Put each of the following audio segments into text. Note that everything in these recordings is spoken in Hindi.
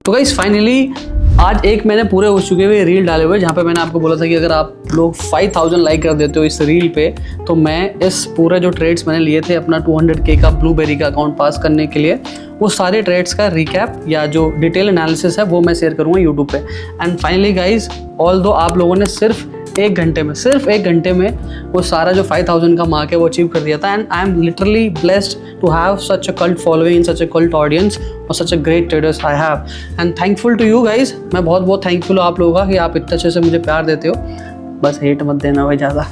तो गाइस फाइनली आज एक मैंने पूरे हो चुके हुए रील डाले हुए, जहाँ पे मैंने आपको बोला था कि अगर आप लोग 5000 लाइक कर देते हो इस रील पे तो मैं इस पूरे जो ट्रेड्स मैंने लिए थे अपना 200K का ब्लूबेरी का अकाउंट पास करने के लिए, वो सारे ट्रेड्स का रिकैप या जो डिटेल एनालिसिस है वो मैं शेयर करूँगा यूट्यूब पे। एंड फाइनली गाइज, ऑल्दो आप लोगों ने सिर्फ एक घंटे में वो सारा जो 5000 का मार्क है वो अचीव कर दिया था। And I am literally blessed to have such a cult following, such a cult audience और such a great traders I have. And thankful to you guys, मैं बहुत बहुत थैंकफुल हूँ आप लोगों का कि आप इतने अच्छे से मुझे प्यार देते हो। बस हेट मत देना भाई ज़्यादा।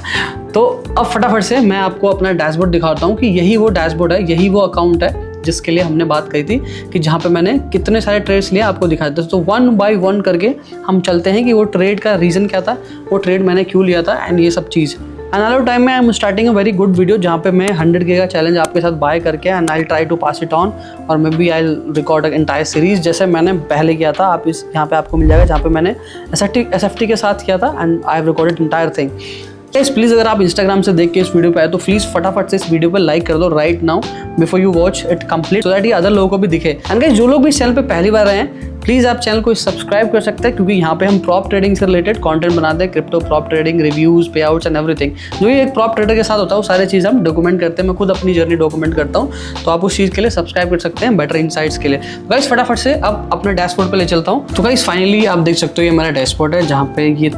तो अब फटाफट से मैं आपको अपना डैशबोर्ड दिखाता हूँ कि यही वो डैशबोर्ड है, यही वो अकाउंट है जिसके लिए हमने बात कही थी कि जहाँ पे मैंने कितने सारे ट्रेड्स लिए आपको दिखाए थे। तो 1 बाय 1 करके हम चलते हैं कि वो ट्रेड का रीज़न क्या था, वो ट्रेड मैंने क्यों लिया था एंड ये सब चीज़। एंड ऑल टाइम में I am starting a very good video जहाँ पे मैं 100K का चैलेंज आपके साथ बाय करके and I try to pass it on और maybe I record entire series जैसे मैंने पहले किया था। आप इस यहाँ पे आपको मिल जाएगा जहाँ पे मैंने SFT के साथ किया था and I have recorded entire thing. Please अगर आप इंस्टाग्राम से देख के इस वीडियो पे आए तो प्लीज़ फटाफट से इस वीडियो पे लाइक कर दो right now before you watch it complete, so that ये अदर लोगों को भी दिखे। एंड गाइस, जो लोग भी इस चैनल पे पहली बार आए हैं प्लीज़ आप चैनल को सब्सक्राइब कर सकते हैं, क्योंकि यहाँ पे हम प्रॉप ट्रेडिंग से रिलेटेड कंटेंट बनाते हैं, क्रिप्टो प्रॉप ट्रेडिंग, रिव्यूज, पे आउट्स एंड एवरीथिंग। जो ये एक प्रॉप ट्रेडर के साथ होता है वो सारी चीज़ हम डॉक्यूमेंट करते हैं। मैं खुद अपनी जर्नी डॉक्यूमेंट करता हूँ, तो आप उस चीज़ के लिए सब्सक्राइब कर सकते हैं बेटर इनसाइट्स के लिए। गाइस फटाफट से अब अपने डैशबोर्ड पे ले चलता हूँ। तो गाइस फाइनली आप देख सकते हो ये मेरा डैशबोर्ड है जहाँ पे ये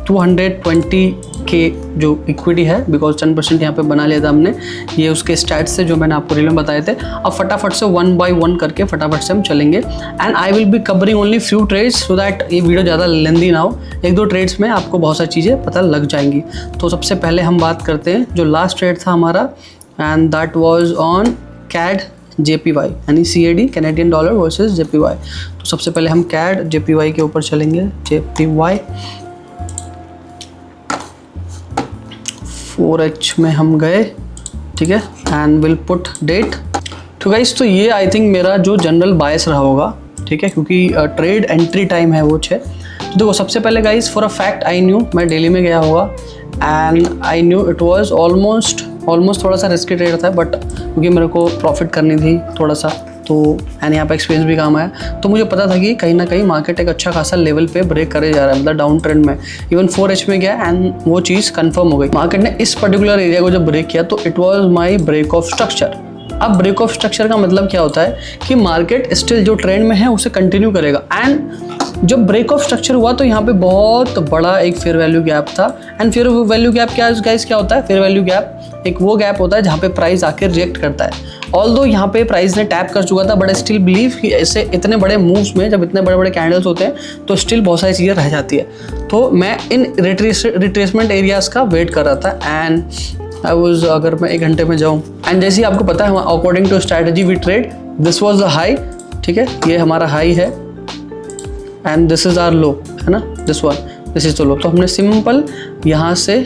220K जो इक्विटी है, बिकॉज 10% यहाँ पे बना लिया था हमने, ये उसके स्टैट्स से जो मैंने आपको रील में बताए थे। अब फटाफट से 1 बाय 1 करके फटाफट से हम चलेंगे and I will be covering only few trades so that ये वीडियो ज़्यादा लेंदी ना हो। एक दो ट्रेड्स में आपको बहुत सारी चीज़ें पता लग जाएंगी। तो सबसे पहले हम बात करते हैं जो लास्ट ट्रेड था हमारा, and that was on CAD JPY यानी CAD Canadian dollar versus JPY। तो सबसे पहले हम CAD JPY के ऊपर चलेंगे। JPY 4H में हम गए, ठीक है, एंड विल पुट डेट। तो गाइस, तो ये आई थिंक मेरा जो जनरल बायस रहा होगा, ठीक है, क्योंकि ट्रेड एंट्री टाइम है वो 6। तो देखो सबसे पहले guys for a fact I knew मैं डेली में गया होगा and I knew it was almost थोड़ा सा रिस्की ट्रेड था, बट क्योंकि मेरे को प्रॉफिट करनी थी थोड़ा सा, तो एंड यहाँ पे एक्सपीरियंस भी काम आया, तो मुझे पता था कि कहीं ना कहीं मार्केट एक अच्छा खासा लेवल पे ब्रेक करे जा रहा है, मतलब डाउन ट्रेंड में। इवन 4H में गया एंड वो चीज़ कंफर्म हो गई। मार्केट ने इस पर्टिकुलर एरिया को जब ब्रेक किया तो it was my break of structure. अब ब्रेक ऑफ स्ट्रक्चर का मतलब क्या होता है कि मार्केट स्टिल जो ट्रेंड में है उसे कंटिन्यू करेगा। एंड जब ब्रेक ऑफ स्ट्रक्चर हुआ तो यहाँ पे बहुत बड़ा एक फेयर वैल्यू गैप था। एंड फेयर वैल्यू गैप क्या गाइस क्या होता है? फेयर वैल्यू गैप एक वो गैप होता है जहाँ पे प्राइस आकर रिएक्ट करता है। ऑल्दो यहाँ पे प्राइस ने टैप कर चुका था, बट स्टिल बिलीव कि ऐसे इतने बड़े मूव्स में जब इतने बड़े बड़े कैंडल्स होते हैं तो स्टिल बहुत सारी चीज़ें रह जाती है। तो मैं इन रिट्रेसमेंट एरियाज़ का वेट कर रहा था एंड आई वॉज, अगर मैं 1 घंटे में जाऊँ एंड जैसे आपको पता है according to strategy we trade, this was the high, ठीक है, ये हमारा हाई है and this is our low, है ना, दिस इज़ द लो। तो हमने सिंपल यहाँ से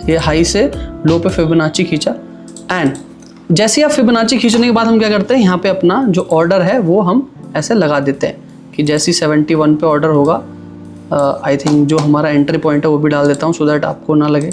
ये हाई से लो पे फिबोनाची खींचा एंड जैसे ही आप फिबोनाची खींचने के बाद हम क्या करते हैं, यहाँ पे अपना जो ऑर्डर है वो हम ऐसे लगा देते हैं कि जैसे ही 71 पे ऑर्डर होगा, आई थिंक जो हमारा एंट्री पॉइंट है वो भी डाल देता हूँ सो दैट आपको ना लगे।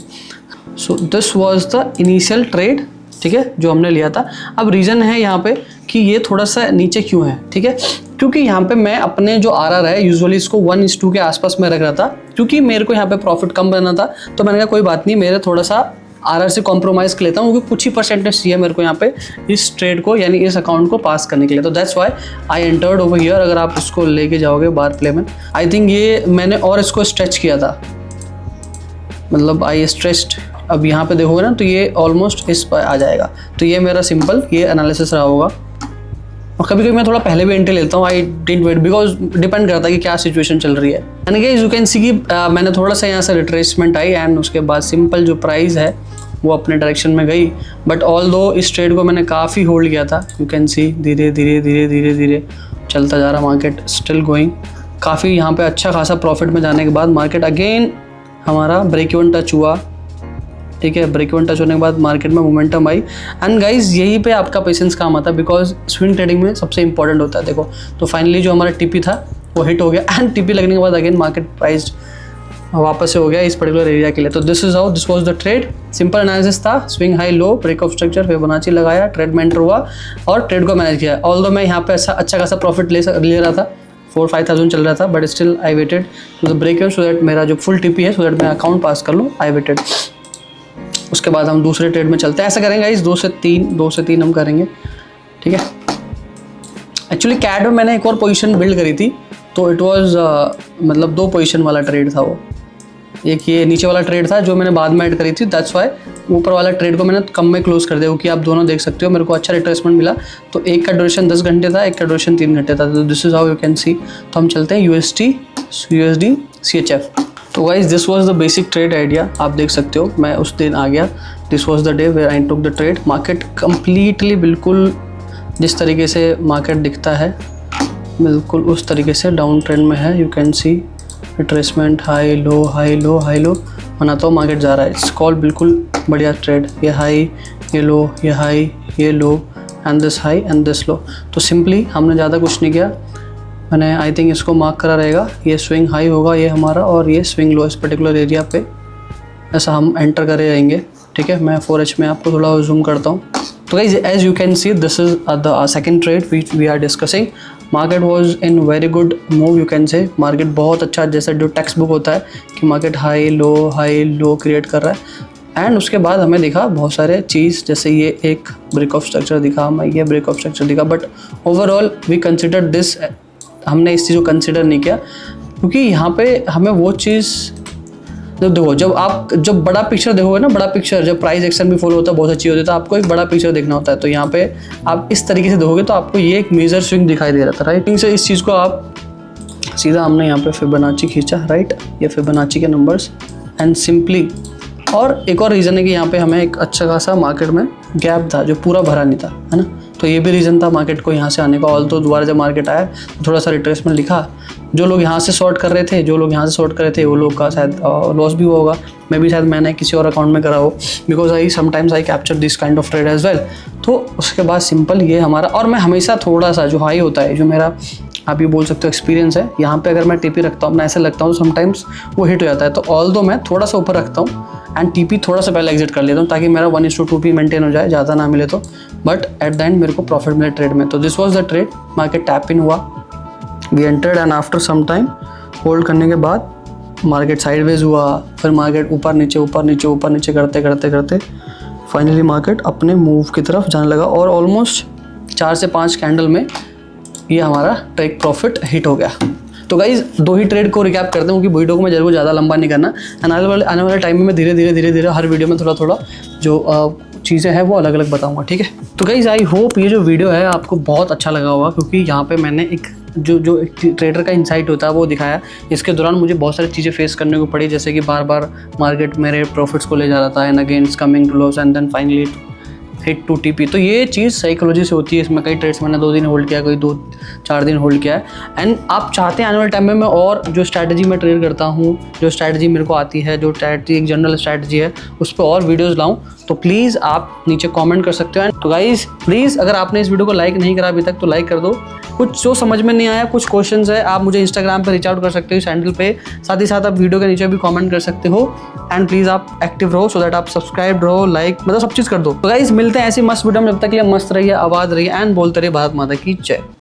So this was the initial trade, ठीक है, जो हमने लिया था। अब रीज़न है यहाँ पे कि ये थोड़ा सा नीचे क्यों है, ठीक है, क्योंकि यहाँ पे मैं अपने जो RR है यूजुअली इसको 1:2 के आसपास में रख रहा था, क्योंकि मेरे को यहाँ पे प्रॉफिट कम करना था। तो मैंने कहा कोई बात नहीं, मेरे थोड़ा सा RR से कॉम्प्रोमाइज़ कर लेता हूँ, क्योंकि कुछ ही परसेंटेज चाहिए मेरे को यहाँ पे इस ट्रेड को यानी इस अकाउंट को पास करने के लिए। तो that's why I entered over here. अगर आप इसको लेके जाओगे बार प्ले में, आई थिंक ये मैंने और इसको स्ट्रेच किया था, मतलब आई स्ट्रेच्ड। अब यहाँ पे देखोगे ना तो ये ऑलमोस्ट इस पर आ जाएगा। तो ये मेरा सिंपल ये एनालिसिस रहा होगा। और कभी कभी मैं थोड़ा पहले भी एंट्री लेता हूँ, I didn't wait, because depend करता है कि क्या सिचुएशन चल रही है। यानी कि यू कैन सी कि मैंने थोड़ा सा यहाँ से रिट्रेसमेंट आई एंड उसके बाद सिंपल जो प्राइस है वो अपने डायरेक्शन में गई। बट ऑल दो इस ट्रेड को मैंने काफ़ी होल्ड किया था, यू कैन सी धीरे धीरे चलता जा रहा मार्केट, स्टिल गोइंग। काफ़ी यहाँ पे अच्छा खासा प्रॉफिट में जाने के बाद मार्केट अगेन हमारा ब्रेक इवन टच हुआ, ठीक है। ब्रेक इवन टच होने के बाद मार्केट में मोमेंटम आई एंड गाइज यहीं पे आपका पेशेंस काम आता है, बिकॉज स्विंग ट्रेडिंग में सबसे इंपॉर्टेंट होता है। देखो तो फाइनली जो हमारा टीपी था वो हिट हो गया एंड टीपी लगने के बाद अगेन मार्केट प्राइस वापस से हो गया इस पर्टिकुलर एरिया के लिए। तो this is how this was the trade. Simple analysis था, swing high low, break of structure, Fibonacci लगाया, ट्रेड में एंटर हुआ और ट्रेड को मैनेज किया। ऑल्दो मैं यहाँ पे अच्छा खासा प्रॉफिट ले रहा था, 4-5,000 चल रहा था, but still I waited to the break even so that मेरा जो फुल टीपी है सो दैट मैं अकाउंट पास कर लूँ। I waited. उसके बाद हम दूसरे ट्रेड में चलते हैं। ऐसा करेंगे इस 2 से 3 हम करेंगे, ठीक है। एक्चुअली कैड में मैंने एक और पोजीशन बिल्ड करी थी, तो इट वाज मतलब 2 पोजीशन वाला ट्रेड था वो। एक ये नीचे वाला ट्रेड था जो मैंने बाद में ऐड करी थी, दैट्स वाई ऊपर वाला ट्रेड को मैंने कम में क्लोज कर दिया, क्योंकि आप दोनों देख सकते हो मेरे को अच्छा रिट्रेसमेंट मिला। तो एक का ड्यूरेशन 10 घंटे था, एक का ड्यूरेशन 3 घंटे था। तो this is how you can see. तो हम चलते हैं USD CHF। तो guys this was the basic trade idea, आप देख सकते हो। मैं उस दिन आ गया, this was the day where I took the trade. Market completely बिल्कुल जिस तरीके से मार्केट दिखता है बिल्कुल उस तरीके से डाउन ट्रेंड में है। You can C retracement, high low high low high low बनाता हुआ मार्केट जा रहा है। इट्स कॉल बिल्कुल बढ़िया ट्रेड। ये हाई, ये लो, ये हाई, ये low and this high and this low. तो सिंपली हमने ज़्यादा कुछ नहीं किया, मैंने आई थिंक इसको मार्क करा रहेगा। ये स्विंग हाई होगा ये हमारा, और ये स्विंग लो इस पर्टिकुलर एरिया पे ऐसा हम एंटर करे रहेंगे, ठीक है। मैं 4H में आपको थोड़ा जूम करता हूँ। तो guys as you can see this is the second trade which we are discussing. Market was in very good move, you can say. Market बहुत अच्छा, जैसे जो टेक्स्ट बुक होता है कि मार्केट हाई लो क्रिएट कर रहा है। एंड उसके बाद हमें दिखा बहुत सारे चीज़, जैसे ये एक ब्रेक ऑफ स्ट्रक्चर दिखा हमें, ये ब्रेक ऑफ स्ट्रक्चर दिखा, but overall we consider this, हमने इस चीज़ को कंसिडर नहीं किया, क्योंकि यहाँ पे हमें वो चीज़ देखो, जब बड़ा पिक्चर देखोगे ना, बड़ा पिक्चर जब प्राइस एक्शन भी फॉलो होता है बहुत अच्छी होती है, तो आपको एक बड़ा पिक्चर देखना होता है। तो यहाँ पे आप इस तरीके से देखोगे तो आपको ये एक मेजर स्विंग दिखाई दे रहा था, राइट। से इस चीज़ को आप सीधा हमने यहाँ पे फिबोनाची खींचा, राइट, ये फिबोनाची के नंबर्स एंड सिंपली। और एक और रीज़न है कि यहाँ पे हमें एक अच्छा खासा मार्केट में गैप था जो पूरा भरा नहीं था, है ना। तो ये भी रीज़न था मार्केट को यहाँ से आने का। ऑल तो दोबारा जब मार्केट आया तो थोड़ा सा रिट्रेसमेंट लिखा। जो लोग यहाँ से शॉर्ट कर रहे थे वो लोग का शायद लॉस भी हुआ होगा। मैं भी शायद मैंने किसी और अकाउंट में करा हो, because I sometimes I capture this kind of trade as well. तो उसके बाद सिंपल ये हमारा, और मैं हमेशा थोड़ा सा जो हाई होता है, जो मेरा आप ये बोल सकते हो एक्सपीरियंस है, यहाँ पे अगर मैं टीपी रखता हूँ, मैं ऐसे लगता हूँ, समटाइम्स वो हिट हो जाता है। तो ऑल दो मैं थोड़ा सा ऊपर रखता हूँ एंड टीपी थोड़ा सा पहले एग्जिट कर लेता हूँ, ताकि मेरा 1:2 मेंटेन हो जाए, ज़्यादा ना मिले तो। बट एट द एंड मेरे को प्रॉफिट मिले ट्रेड में। तो this was the trade. Market tap in हुआ, we entered and after some time hold करने के बाद मार्केट साइडवेज हुआ, फिर मार्केट ऊपर नीचे करते फाइनली मार्केट अपने मूव की तरफ जाने लगा। और ऑलमोस्ट 4 से 5 कैंडल में ये हमारा टेक प्रॉफिट हिट हो गया। तो गाइज 2 ही ट्रेड को रिकैप करते हैं, क्योंकि वीडियो को मैं जरूर ज़्यादा लंबा नहीं करना। आने वाले टाइम में मैं धीरे हर वीडियो में थोड़ा जो चीज़ें हैं वो अलग अलग बताऊंगा, ठीक है। तो गाइज आई होप ये जो वीडियो है आपको बहुत अच्छा लगा होगा, क्योंकि यहाँ पे मैंने एक जो ट्रेडर का इंसाइट होता है वो दिखाया। इसके दौरान मुझे बहुत सारी चीज़ें फेस करने को पड़ी, जैसे कि बार मार्केट मेरे प्रॉफिट्स को ले जा रहा था and against coming to loss and then finally hit to TP. तो ये चीज़ साइकोलॉजी से होती है। इसमें कई ट्रेड्स मैंने 2 दिन होल्ड किया, कोई 2-4 दिन होल्ड किया है। एंड आप चाहते हैं आने वाले टाइम में मैं और जो स्ट्रैटेजी मैं ट्रेड करता हूँ, जो स्ट्रैटेजी मेरे को आती है, जो स्ट्रैटेजी एक जनरल स्ट्रैटेजी है, उस पर और वीडियोज़ लाऊँ, तो प्लीज़ आप नीचे कमेंट कर सकते हो। एंड तो गाइज़ प्लीज़, अगर आपने इस वीडियो को लाइक नहीं करा अभी तक तो लाइक कर दो। कुछ जो समझ में नहीं आया, कुछ क्वेश्चंस है, आप मुझे इंस्टाग्राम पे रीच आउट कर सकते हो इस हैंडल पे। साथ ही साथ आप वीडियो के नीचे भी कमेंट कर सकते हो। एंड प्लीज़ आप एक्टिव रहो, सो दैट आप सब्सक्राइब रहो, लाइक, मतलब सब चीज़ कर दो। तो गाइज़ मिलते हैं ऐसी मस्त वीडियो में, जब तक के लिए मस्त रहिए, आबाद रहिए एंड बोलते रहिए भारत माता की जय।